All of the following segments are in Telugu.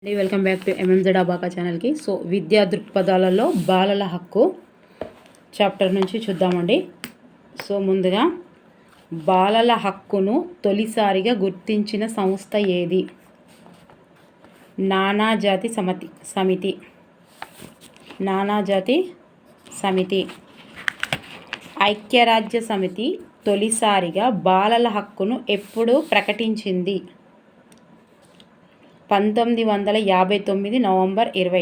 వెల్కమ్ బ్యాక్ టు ఎంఎంజెడ్ అబాకా ఛానల్కి. సో విద్యా దృక్పథాలలో బాలల హక్కు చాప్టర్ నుంచి చూద్దామండి. సో ముందుగా బాలల హక్కును తొలిసారిగా గుర్తించిన సంస్థ ఏది? నానాజాతి సమితి. నానాజాతి సమితి. ఐక్యరాజ్య సమితి తొలిసారిగా బాలల హక్కును ఎప్పుడు ప్రకటించింది? 1959 నవంబర్ 20.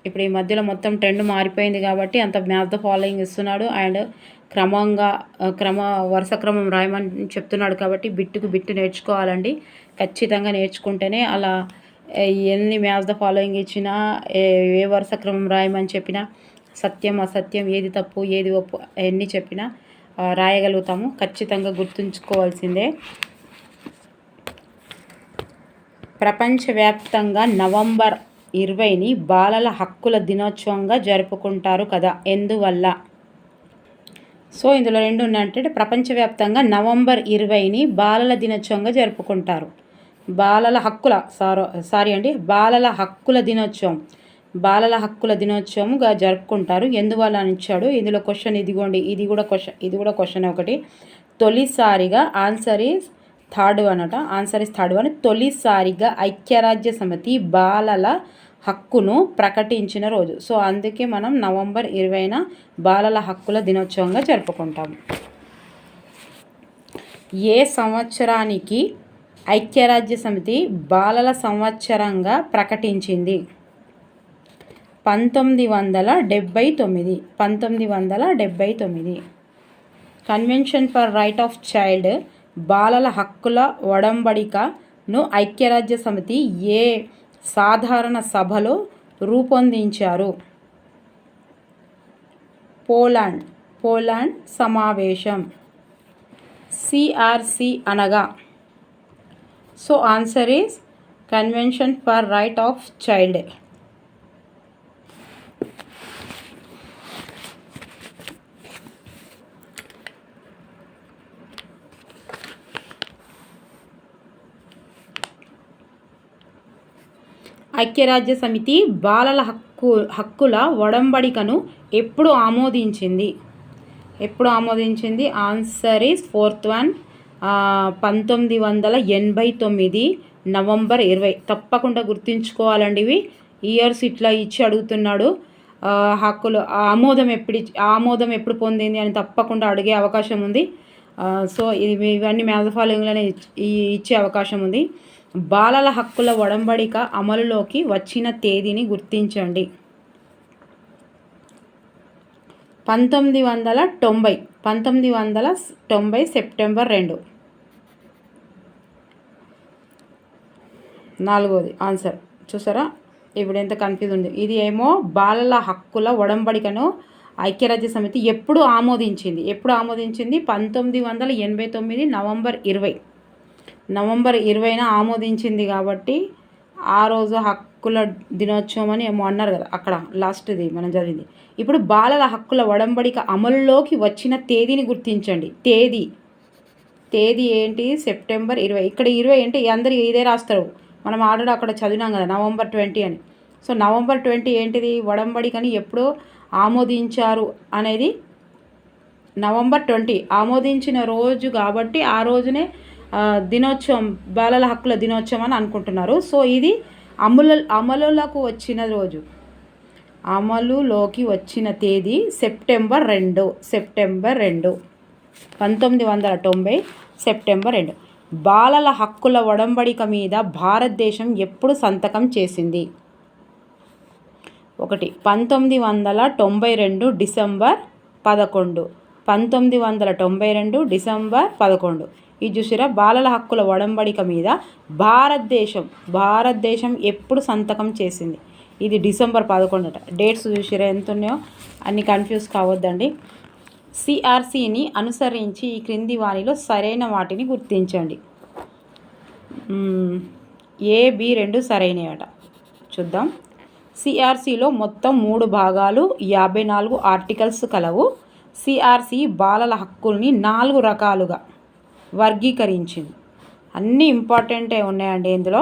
ఇప్పుడు ఈ మధ్యలో మొత్తం ట్రెండ్ మారిపోయింది కాబట్టి అంత మ్యాథ్ ద ఫాలోయింగ్ ఇస్తున్నాడు అండ్ వరుస క్రమం రాయమని చెప్తున్నాడు కాబట్టి బిట్టుకు బిట్టు నేర్చుకోవాలండి. ఖచ్చితంగా నేర్చుకుంటేనే అలా ఎన్ని మ్యాథ్స్ ద ఫాలోయింగ్ ఇచ్చినా ఏ వరుస క్రమం రాయమని చెప్పినా సత్యం అసత్యం ఏది తప్పు ఏది ఒప్పు ఎన్ని చెప్పినా రాయగలుగుతాము. ఖచ్చితంగా గుర్తుంచుకోవాల్సిందే. ప్రపంచవ్యాప్తంగా నవంబర్ 20ని బాలల హక్కుల దినోత్సవంగా జరుపుకుంటారు కదా, ఎందువల్ల? సో ఇందులో రెండు ఉన్నాయంటే ప్రపంచవ్యాప్తంగా నవంబర్ 20ని బాలల దినోత్సవంగా జరుపుకుంటారు. బాలల హక్కుల దినోత్సవం బాలల హక్కుల దినోత్సవంగా జరుపుకుంటారు. ఎందువల్ల అని ఇచ్చాడు. ఇందులో క్వశ్చన్ ఇదిగోండి, ఇది కూడా క్వశ్చన్ ఒకటి. తొలిసారిగా ఆన్సర్ ఈజ్ థర్డ్ వన్. తొలిసారిగా ఐక్యరాజ్య సమితి బాలల హక్కును ప్రకటించిన రోజు. సో అందుకే మనం నవంబర్ 20న బాలల హక్కుల దినోత్సవంగా జరుపుకుంటాము. ఏ సంవత్సరానికి ఐక్యరాజ్య సమితి బాలల సంవత్సరంగా ప్రకటించింది? 1979. Convention for right of child బాలల హక్కుల ఒడంబడికను ఐక్యరాజ్య సమితి ఏ సాధారణ సభలో రూపొందించారు? పోలాండ్ సమావేశం. సిఆర్సి అనగా? So answer is convention for right of child. ఐక్యరాజ్య సమితి బాలల హక్కుల ఒడంబడికను ఎప్పుడు ఆమోదించింది? Answer is fourth one. 1989 November 20. తప్పకుండా గుర్తుంచుకోవాలండి. ఇవి ఇయర్స్ ఇట్లా ఇచ్చి అడుగుతున్నాడు. హక్కులు ఆమోదం ఎప్పుడు పొందింది అని తప్పకుండా అడిగే అవకాశం ఉంది. సో ఇవన్నీ మ్యాథ్ ఫాలోయింగ్లోనే ఇచ్చే అవకాశం ఉంది. బాలల హక్కుల ఒడంబడిక అమలులోకి వచ్చిన తేదీని గుర్తించండి. 1990 సెప్టెంబర్ 2. నాలుగోది ఆన్సర్. చూసారా ఇప్పుడు ఎంత కన్ఫ్యూజ్ ఉంది. ఇది ఏమో బాలల హక్కుల ఒడంబడికను ఐక్యరాజ్య సమితి ఎప్పుడు ఆమోదించింది? 1989 నవంబర్ 20. నవంబర్ 20న ఆమోదించింది కాబట్టి ఆ రోజు హక్కుల దినోత్సవం అని ఏమో అన్నారు కదా, అక్కడ లాస్ట్ది మనం చదివింది. ఇప్పుడు బాలల హక్కుల ఒడంబడిక అమలులోకి వచ్చిన తేదీని గుర్తించండి. తేదీ ఏంటి? సెప్టెంబర్ 20. ఇక్కడ 20 అంటే అందరు ఇదే రాస్తారు. మనం ఆల్రెడీ అక్కడ చదివినాం కదా నవంబర్ 20 అని. సో నవంబర్ 20 ఏంటిది? ఒడంబడికని ఎప్పుడు ఆమోదించారు అనేది నవంబర్ 20 ఆమోదించిన రోజు కాబట్టి ఆ రోజునే దినోత్సవం బాలల హక్కుల దినోత్సవం అని అనుకుంటున్నారు. సో ఇది అమలులోకి వచ్చిన రోజు, అమలులోకి వచ్చిన తేదీ సెప్టెంబర్ 2. 1990 సెప్టెంబర్ 2. బాలల హక్కుల ఒడంబడిక మీద భారతదేశం ఎప్పుడు సంతకం చేసింది? 1. 1992 డిసెంబర్ 11. 1992 డిసెంబర్ 11. ఇది చూసిరా, బాలల హక్కుల ఒడంబడిక మీద భారతదేశం ఎప్పుడు సంతకం చేసింది? ఇది డిసెంబర్ 11 అట. డేట్స్ చూసిరా ఎంత ఉన్నాయో, అన్ని కన్ఫ్యూజ్ కావద్దండి. సిఆర్సిని అనుసరించి ఈ క్రింది వానిలో సరైన వాటిని గుర్తించండి. A, B రెండు సరైనవి అట. చూద్దాం. సిఆర్సిలో మొత్తం 3 భాగాలు, 54 ఆర్టికల్స్ కలవు. సిఆర్సి బాలల హక్కుల్ని 4 రకాలుగా వర్గీకరించింది. అన్నీ ఇంపార్టెంటే ఉన్నాయండి ఇందులో.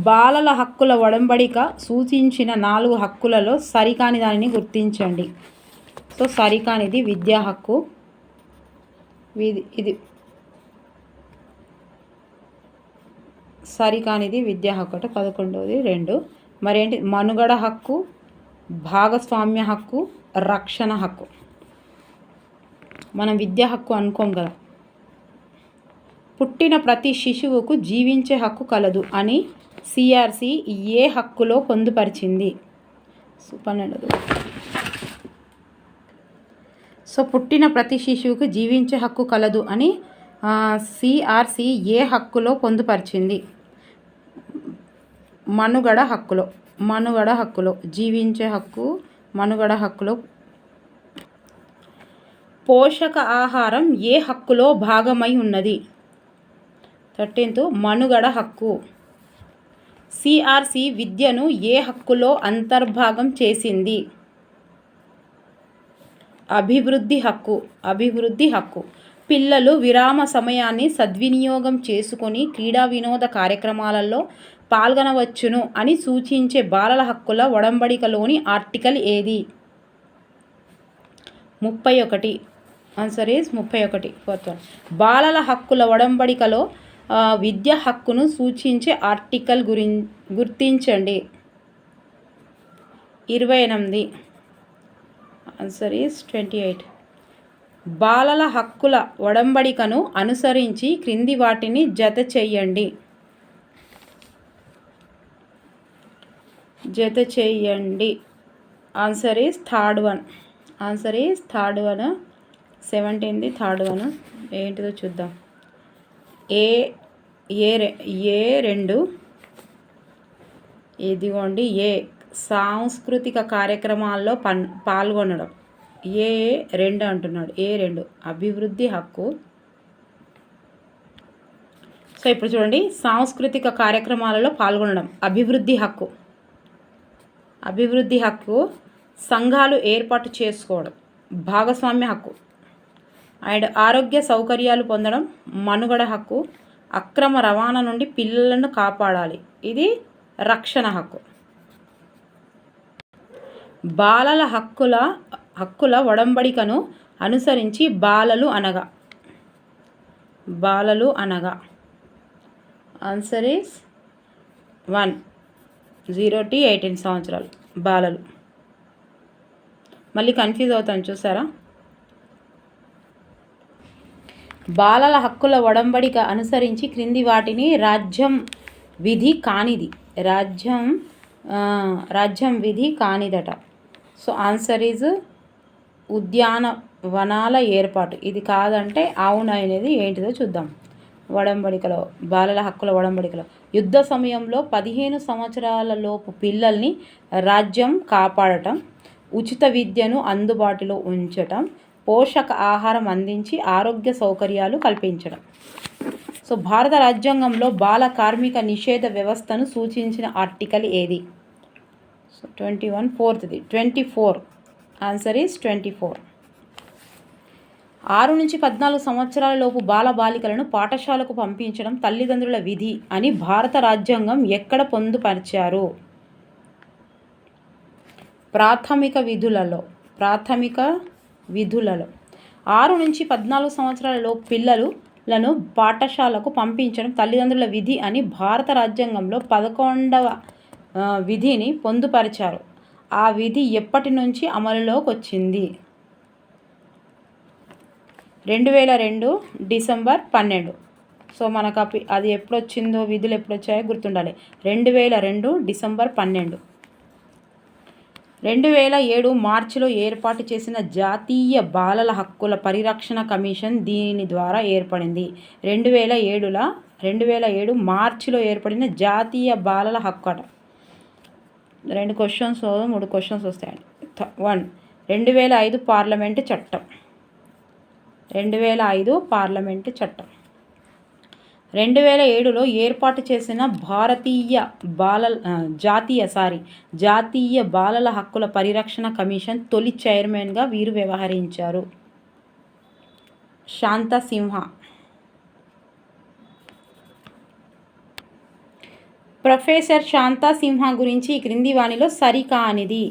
బాలల హక్కుల ఒడంబడిక సూచించిన 4 హక్కులలో సరికాని దానిని గుర్తించండి. సో సరికానిది విద్యా హక్కు. ఇది సరికానిది విద్యా హక్కు అంటే 11ది 2. మరేంటి? మనుగడ హక్కు, భాగస్వామ్య హక్కు, రక్షణ హక్కు. మనం విద్యా హక్కు అనుకోం కదా. పుట్టిన ప్రతి శిశువుకు జీవించే హక్కు కలదు అని సిఆర్సి ఏ హక్కులో పొందుపరిచింది? 12. సో పుట్టిన ప్రతి శిశువుకు జీవించే హక్కు కలదు అని సిఆర్సి ఏ హక్కులో పొందుపరిచింది? మనుగడ హక్కులో జీవించే హక్కు మనుగడ హక్కులో. పోషక ఆహారం ఏ హక్కులో భాగమై ఉన్నది? 13th మనుగడ హక్కు. సిఆర్సి విద్యను ఏ హక్కులో అంతర్భాగం చేసింది? అభివృద్ధి హక్కు. పిల్లలు విరామ సమయాన్ని సద్వినియోగం చేసుకొని క్రీడా వినోద కార్యక్రమాలలో పాల్గొనవచ్చును అని సూచించే బాలల హక్కుల ఒడంబడికలోని ఆర్టికల్ ఏది? 31. Answer is 31. 4th one. బాలల హక్కుల ఒడంబడికలో విద్య హక్కును సూచించే ఆర్టికల్ గుర్తించండి. 28. Answer is 28. బాలల హక్కుల ఒడంబడికను అనుసరించి క్రింది వాటిని జత చేయండి. Answer is 3rd one. 17th 3rd one ఏంటిదో చూద్దాం. ఏ2 ఇదిగోండి. సాంస్కృతిక కార్యక్రమాల్లో పాల్గొనడం. ఏ2 అంటున్నాడు. ఏ2 అభివృద్ధి హక్కు. సో ఇప్పుడు చూడండి, సాంస్కృతిక కార్యక్రమాలలో పాల్గొనడం అభివృద్ధి హక్కు. సంఘాలు ఏర్పాటు చేసుకోవడం భాగస్వామ్య హక్కు. అండ్ ఆరోగ్య సౌకర్యాలు పొందడం మనుగడ హక్కు. అక్రమ రవాణా నుండి పిల్లలను కాపాడాలి, ఇది రక్షణ హక్కు. బాలల హక్కుల ఒడంబడికను అనుసరించి బాలలు అనగా ఆన్సర్ ఈస్ 1 0 to 18 సంవత్సరాలు బాలలు. మళ్ళీ కన్ఫ్యూజ్ అవుతాను చూసారా. బాలల హక్కుల ఒడంబడిక అనుసరించి క్రింది వాటిని రాజ్యం విధి కానిదట. సో ఆన్సర్ ఈజ్ ఉద్యానవనాల ఏర్పాటు. ఇది కాదంటే అవును అనేది ఏంటిదో చూద్దాం. ఒడంబడికలో బాలల హక్కుల ఒడంబడికలో యుద్ధ సమయంలో 15 సంవత్సరాల లోపు పిల్లల్ని రాజ్యం కాపాడటం, ఉచిత విద్యను అందుబాటులో ఉంచటం, పోషక ఆహారం అందించి ఆరోగ్య సౌకర్యాలు కల్పించడం. సో భారత రాజ్యాంగంలో బాల కార్మిక నిషేధ వ్యవస్థను సూచించిన ఆర్టికల్ ఏది? So 21 4th 24. Answer is 24. 6 నుంచి 14 సంవత్సరాల లోపు బాలికలను పాఠశాలకు పంపించడం తల్లిదండ్రుల విధి అని భారత రాజ్యాంగం ఎక్కడ పొందుపరిచారు? ప్రాథమిక విధులలో 6 నుంచి 14 సంవత్సరాల లోపు పిల్లలను పాఠశాలకు పంపించడం తల్లిదండ్రుల విధి అని భారత రాజ్యాంగంలో 11వ విధిని పొందుపరిచారు. ఆ విధి ఎప్పటి నుంచి అమలులోకి వచ్చింది? 2002 డిసెంబర్ 12. సో మనకు అది ఎప్పుడు వచ్చిందో, విధులు ఎప్పుడు వచ్చాయో గుర్తుండాలి. 2002 డిసెంబర్ 12. 2007 మార్చిలో ఏర్పాటు చేసిన జాతీయ బాలల హక్కుల పరిరక్షణ కమిషన్ దీని ద్వారా ఏర్పడింది. 2007 మార్చిలో ఏర్పడిన జాతీయ బాలల హక్కు అట. 2 క్వశ్చన్స్ 3 క్వశ్చన్స్ వస్తాయండి. 1 2005 పార్లమెంటు చట్టం. 2005 పార్లమెంటు చట్టం. 2007లో ఏర్పాటు చేసిన జాతీయ బాలల హక్కుల పరిరక్షణ కమిషన్ తొలి చైర్మన్గా వీరు వ్యవహరించారు. శాంతసింహ. ప్రొఫెసర్ శాంతా సింహ గురించి ఈ క్రింది వానిలో సరికానిది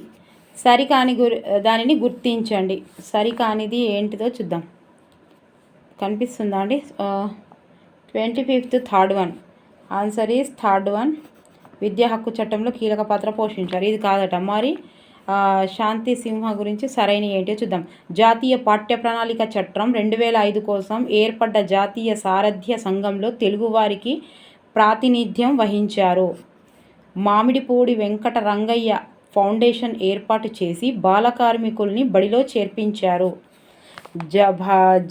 దానిని గుర్తించండి. సరికానిది ఏంటిదో చూద్దాం. కనిపిస్తుందా అండి? 25th third one. Answer is third one. విద్యా హక్కు చట్టంలో కీలక పాత్ర పోషించారు. ఇది కాదట. మరి శాంతి సింహ గురించి సరైన ఏంటో చూద్దాం. జాతీయ పాఠ్య ప్రణాళిక చట్టం 2005 కోసం ఏర్పడ్డ జాతీయ సారథ్య సంఘంలో తెలుగువారికి ప్రాతినిధ్యం వహించారు. మామిడిపూడి వెంకట రంగయ్య ఫౌండేషన్ ఏర్పాటు చేసి బాల కార్మికుల్ని బడిలో చేర్పించారు.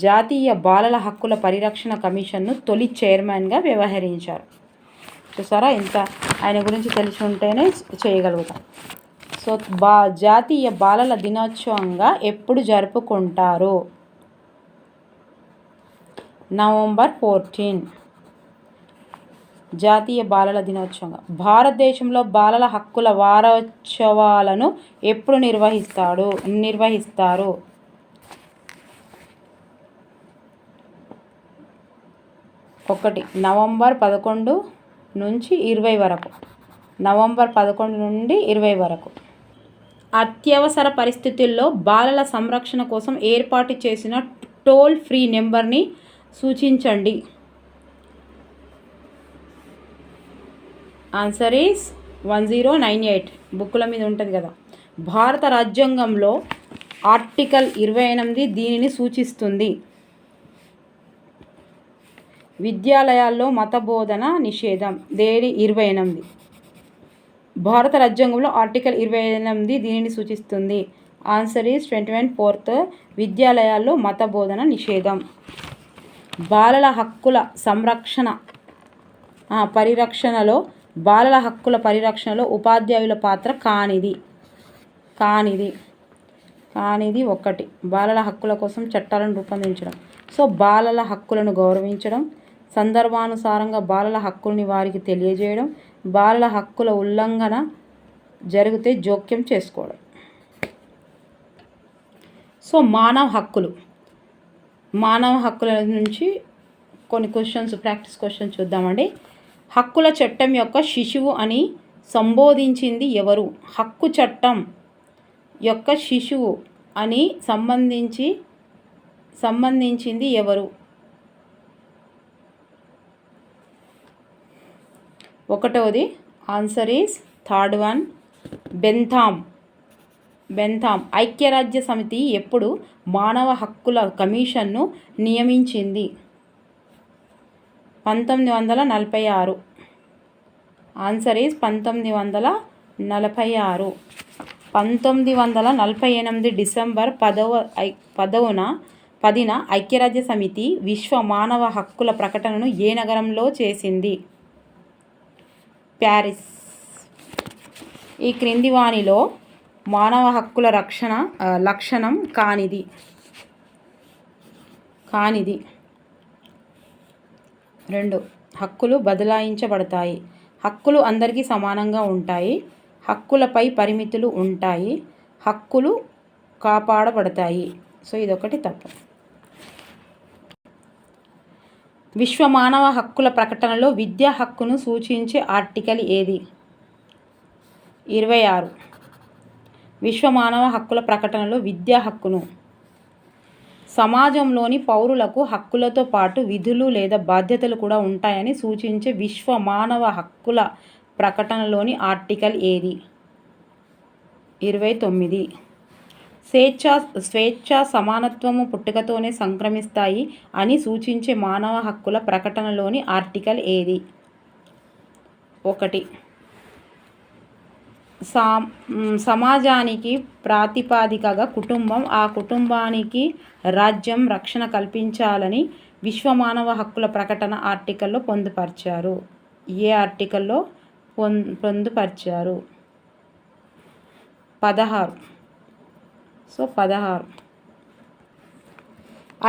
జాతీయ బాలల హక్కుల పరిరక్షణ కమిషన్ను తొలి చైర్మన్గా వ్యవహరించారు. చూసారా, ఇంత ఆయన గురించి తెలిసి ఉంటేనే చేయగలుగుతాం. సో జాతీయ బాలల దినోత్సవంగా ఎప్పుడు జరుపుకుంటారు? నవంబర్ 14. జాతీయ బాలల దినోత్సవంగా. భారతదేశంలో బాలల హక్కుల వారోత్సవాలను ఎప్పుడు నిర్వహిస్తారు? 1 నవంబర్ 11 నుంచి 20 వరకు. నవంబర్ 11 నుండి 20 వరకు. అత్యవసర పరిస్థితుల్లో బాలల సంరక్షణ కోసం ఏర్పాటు చేసిన టోల్ ఫ్రీ నెంబర్ని సూచించండి. Answer is 1098. బుక్కుల మీద ఉంటుంది కదా. భారత రాజ్యాంగంలో ఆర్టికల్ 28 దీనిని సూచిస్తుంది. విద్యాలయాల్లో మత బోధన నిషేధం. 28. భారత రాజ్యాంగంలో ఆర్టికల్ 28 దీనిని సూచిస్తుంది. Answer is 21/4. విద్యాలయాల్లో మత బోధన నిషేధం. బాలల హక్కుల పరిరక్షణలో ఉపాధ్యాయుల పాత్ర కానిది. 1 బాలల హక్కుల కోసం చట్టాలను రూపొందించడం. సో బాలల హక్కులను గౌరవించడం, సందర్భానుసారంగా బాలల హక్కుల్ని వారికి తెలియజేయడం, బాలల హక్కుల ఉల్లంఘన జరిగితే జోక్యం చేసుకోవడం. సో మానవ హక్కుల నుంచి కొన్ని క్వశ్చన్స్, ప్రాక్టీస్ క్వశ్చన్స్ చూద్దామండి. హక్కుల చట్టం యొక్క శిశువు అని సంబోధించింది ఎవరు? హక్కు చట్టం యొక్క శిశువు అని సంబంధించింది ఎవరు? 1. Answer is third one. Bentham. ఐక్యరాజ్య సమితి ఎప్పుడు మానవ హక్కుల కమిషన్ను నియమించింది? 1946. Answer is 1946. 1948 డిసెంబర్ 10న ఐక్యరాజ్య సమితి విశ్వ మానవ హక్కుల ప్రకటనను ఏ నగరంలో చేసింది? ప్యారిస్. ఈ క్రింది వానిలో మానవ హక్కుల లక్షణం కానిది. 2. హక్కులు బదలాయించబడతాయి. హక్కులు అందరికీ సమానంగా ఉంటాయి. హక్కులపై పరిమితులు ఉంటాయి. హక్కులు కాపాడబడతాయి. సో ఇదొకటి తప్పు. విశ్వ మానవ హక్కుల ప్రకటనలో విద్యా హక్కును సూచించే ఆర్టికల్ ఏది? 26. విశ్వ మానవ హక్కుల ప్రకటనలో విద్యా హక్కును సమాజంలోని పౌరులకు హక్కులతో పాటు విధులు లేదా బాధ్యతలు కూడా ఉంటాయని సూచించే విశ్వ మానవ హక్కుల ప్రకటనలోని ఆర్టికల్ ఏది? 29. స్వేచ్ఛ సమానత్వము పుట్టుకతోనే సంక్రమిస్తాయి అని సూచించే మానవ హక్కుల ప్రకటనలోని ఆర్టికల్ ఏది? 1. సమాజానికి ప్రాతిపదికగా కుటుంబం, ఆ కుటుంబానికి రాజ్యం రక్షణ కల్పించాలని విశ్వ మానవ హక్కుల ప్రకటన ఆర్టికల్లో పొందుపరిచారు. ఏ ఆర్టికల్లో పొందుపరిచారు? 16. సో 16.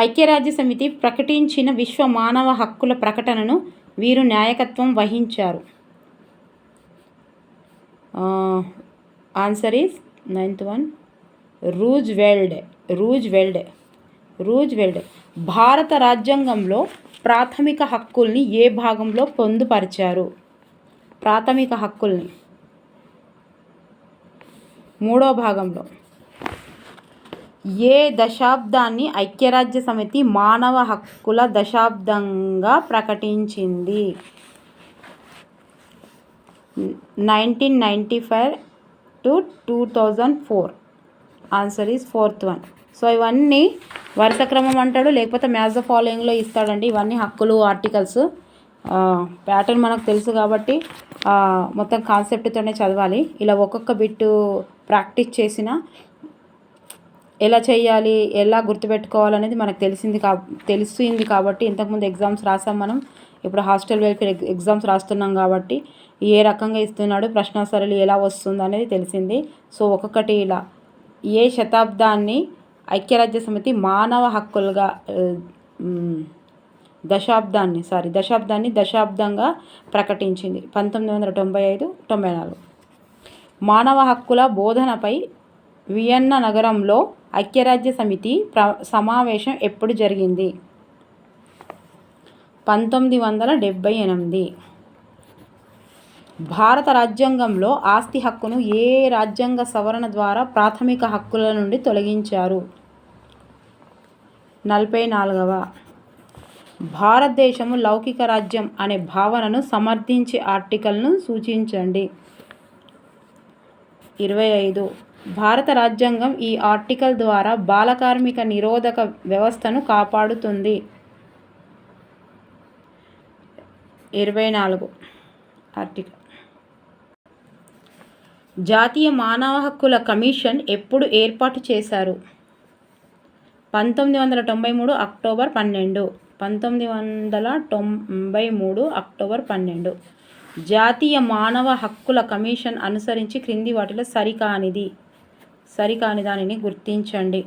ఐక్యరాజ్య సమితి ప్రకటించిన విశ్వ మానవ హక్కుల ప్రకటనను వీరు నాయకత్వం వహించారు. Answer is 9th one. Roosevelt. భారత రాజ్యాంగంలో ప్రాథమిక హక్కుల్ని ఏ భాగంలో పొందుపరిచారు? ప్రాథమిక హక్కుల్ని. మూడో భాగంలో ఏ దశాబ్దాన్ని ఐక్యరాజ్య సమితి మానవ హక్కుల దశాబ్దంగా ప్రకటించింది? 1995 to 2004. Answer is fourth one. So ఇవన్నీ వరుస క్రమం అంటాడు, లేకపోతే మ్యాచ్ ద ఫాలోయింగ్లో ఇస్తాడండి. ఇవన్నీ హక్కులు, ఆర్టికల్స్. ప్యాటర్న్ మనకు తెలుసు కాబట్టి మొత్తం కాన్సెప్ట్తోనే చదవాలి. ఇలా ఒక్కొక్క బిట్టు ప్రాక్టీస్ చేసిన ఎలా చేయాలి, ఎలా గుర్తుపెట్టుకోవాలనేది మనకు తెలిసింది కాబట్టి ఇంతకుముందు ఎగ్జామ్స్ రాసాం మనం. ఇప్పుడు హాస్టల్ వెల్ఫేర్ ఎగ్జామ్స్ రాస్తున్నాం కాబట్టి ఏ రకంగా ఇస్తున్నాడు, ప్రశ్నాసరళి ఎలా వస్తుంది అనేది తెలిసింది. సో ఒక్కొక్కటి ఇలా ఏ శతాబ్దాన్ని ఐక్యరాజ్య సమితి మానవ హక్కులుగా దశాబ్దంగా ప్రకటించింది 1995-94. మానవ హక్కుల బోధనపై వియన్నా నగరంలో ఐక్యరాజ్య సమితి సమావేశం ఎప్పుడు జరిగింది? 1978. భారత రాజ్యాంగంలో ఆస్తి హక్కును ఏ రాజ్యాంగ సవరణ ద్వారా ప్రాథమిక హక్కుల నుండి తొలగించారు? 44వ. భారతదేశము లౌకిక రాజ్యం అనే భావనను సమర్థించే ఆర్టికల్ను సూచించండి. 25. భారత రాజ్యాంగం ఈ ఆర్టికల్ ద్వారా బాలకార్మిక నిరోధక వ్యవస్థను కాపాడుతుంది. 24. ఆర్టికల్. జాతీయ మానవ హక్కుల కమిషన్ ఎప్పుడు ఏర్పాటు చేశారు? 1993 అక్టోబర్ 12. 1993 అక్టోబర్ 12. జాతీయ మానవ హక్కుల కమిషన్ అనుసరించి క్రింది వాటిలో సరికాని దానిని గుర్తించండి.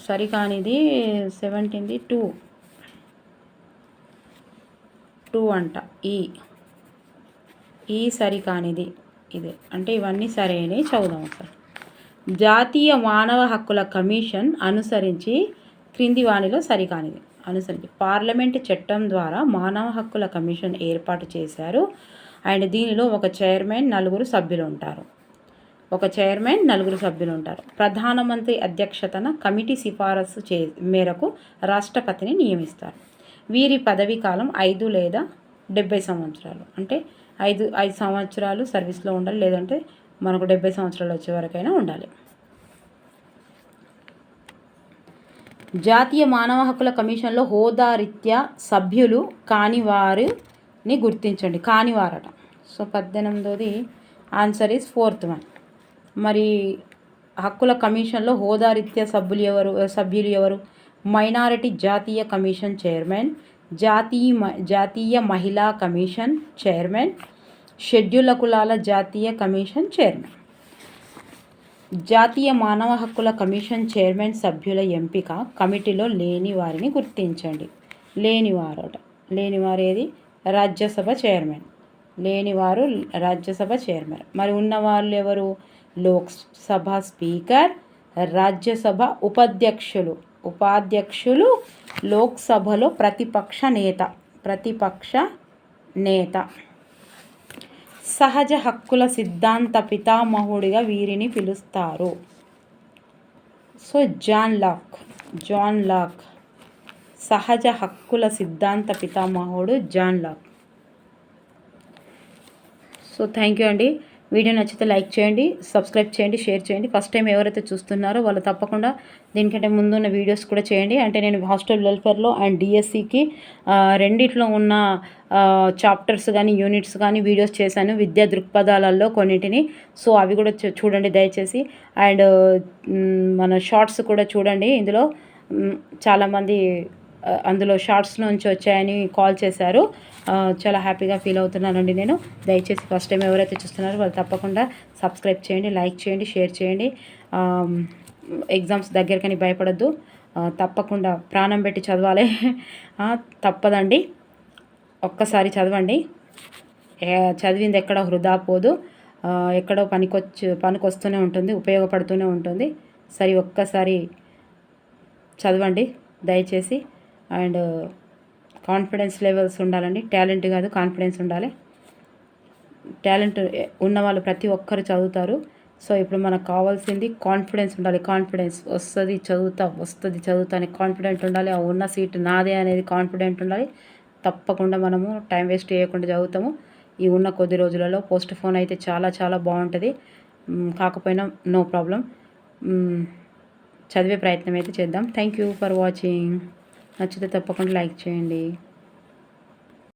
సరికానిది 17 2 అంట. ఈ సరికానిది ఇదే. అంటే ఇవన్నీ సరైనవి. చదువుదాం ఒకసారి. జాతీయ మానవ హక్కుల కమిషన్ అనుసరించి క్రింది వానిలో సరికానిది. పార్లమెంటు చట్టం ద్వారా మానవ హక్కుల కమిషన్ ఏర్పాటు చేశారు. అండ్ దీనిలో ఒక చైర్మన్, నలుగురు సభ్యులు ఉంటారు. ప్రధానమంత్రి అధ్యక్షతన కమిటీ సిఫారసు మేరకు రాష్ట్రపతిని నియమిస్తారు. వీరి పదవీ కాలం 5 లేదా 70 సంవత్సరాలు. అంటే 5 సంవత్సరాలు సర్వీస్లో ఉండాలి, లేదంటే మనకు 70 సంవత్సరాలు వచ్చే వరకైనా ఉండాలి. జాతీయ మానవ హక్కుల కమిషన్లో హోదారీత్యా సభ్యులు కాని వారిని గుర్తించండి. కానివారట. సో 18ది ఆన్సర్ ఈజ్ ఫోర్త్ వన్. మరి హక్కుల కమిషన్లో హోదారీత్యా సభ్యులు ఎవరు? మైనారిటీ జాతీయ కమిషన్ చైర్మన్, జాతీయ మహిళా కమిషన్ చైర్మన్, షెడ్యూల్ కులాల జాతీయ కమిషన్ చైర్మన్. జాతీయ మానవ హక్కుల కమిషన్ చైర్మన్ సభ్యుల ఎంపిక కమిటీలో లేని వారిని గుర్తించండి. లేనివారు ఏది? రాజ్యసభ చైర్మన్. రాజ్యసభ చైర్మన్. మరి ఉన్నవాళ్ళు ఎవరు? లోక్సభ స్పీకర్, రాజ్యసభ ఉపాధ్యక్షులు, లోక్సభలో ప్రతిపక్ష నేత. సహజ హక్కుల సిద్ధాంత పితామహుడిగా వీరిని పిలుస్తారు. So John Locke. సహజ హక్కుల సిద్ధాంత పితామహుడు John Locke. So thank you అండి. వీడియో నచ్చితే లైక్ చేయండి, సబ్స్క్రైబ్ చేయండి, షేర్ చేయండి. ఫస్ట్ టైం ఎవరైతే చూస్తున్నారో వాళ్ళు తప్పకుండా దీనికంటే ముందున్న వీడియోస్ కూడా చేయండి. అంటే నేను హాస్టల్ వెల్ఫేర్లో అండ్ డిఎస్సికి రెండిట్లో ఉన్న చాప్టర్స్ కానీ యూనిట్స్ కానీ వీడియోస్ చేశాను, విద్యా దృక్పథాలలో కొన్నింటిని. సో అవి కూడా చూడండి దయచేసి. అండ్ మన షార్ట్స్ కూడా చూడండి. ఇందులో చాలామంది అందులో షార్ట్స్ నుంచి వచ్చాయని కాల్ చేశారు. చాలా హ్యాపీగా ఫీల్ అవుతున్నానండి నేను. దయచేసి ఫస్ట్ టైం ఎవరైతే చూస్తున్నారో వాళ్ళు తప్పకుండా సబ్స్క్రైబ్ చేయండి, లైక్ చేయండి, షేర్ చేయండి. ఎగ్జామ్స్ దగ్గరకని భయపడద్దు. తప్పకుండా ప్రాణం పెట్టి చదవాలి. తప్పదండి. ఒక్కసారి చదవండి. చదివింది ఎక్కడ వృధా పోదు. ఎక్కడో పనికొస్తూనే ఉంటుంది, ఉపయోగపడుతూనే ఉంటుంది. ఒక్కసారి చదవండి దయచేసి. అండ్ కాన్ఫిడెన్స్ లెవెల్స్ ఉండాలండి. టాలెంట్ కాదు, కాన్ఫిడెన్స్ ఉండాలి. టాలెంట్ ఉన్న వాళ్ళు ప్రతి ఒక్కరు చదువుతారు. సో ఇప్పుడు మనకు కావాల్సింది కాన్ఫిడెన్స్ ఉండాలి. కాన్ఫిడెన్స్ వస్తుంది చదువుతా అని కాన్ఫిడెంట్ ఉండాలి. ఆ ఉన్న సీట్ నాదే అనేది కాన్ఫిడెంట్ ఉండాలి. తప్పకుండా మనము టైం వేస్ట్ చేయకుండా చదువుతాము. ఈ ఉన్న కొద్ది రోజులలో పోస్ట్ పోన్ అయితే చాలా చాలా బాగుంటుంది. కాకపోయినా నో ప్రాబ్లం. చదివే ప్రయత్నం అయితే చేద్దాం. Thank you for watching. నచ్చితే తప్పకుండా లైక్ చేయండి.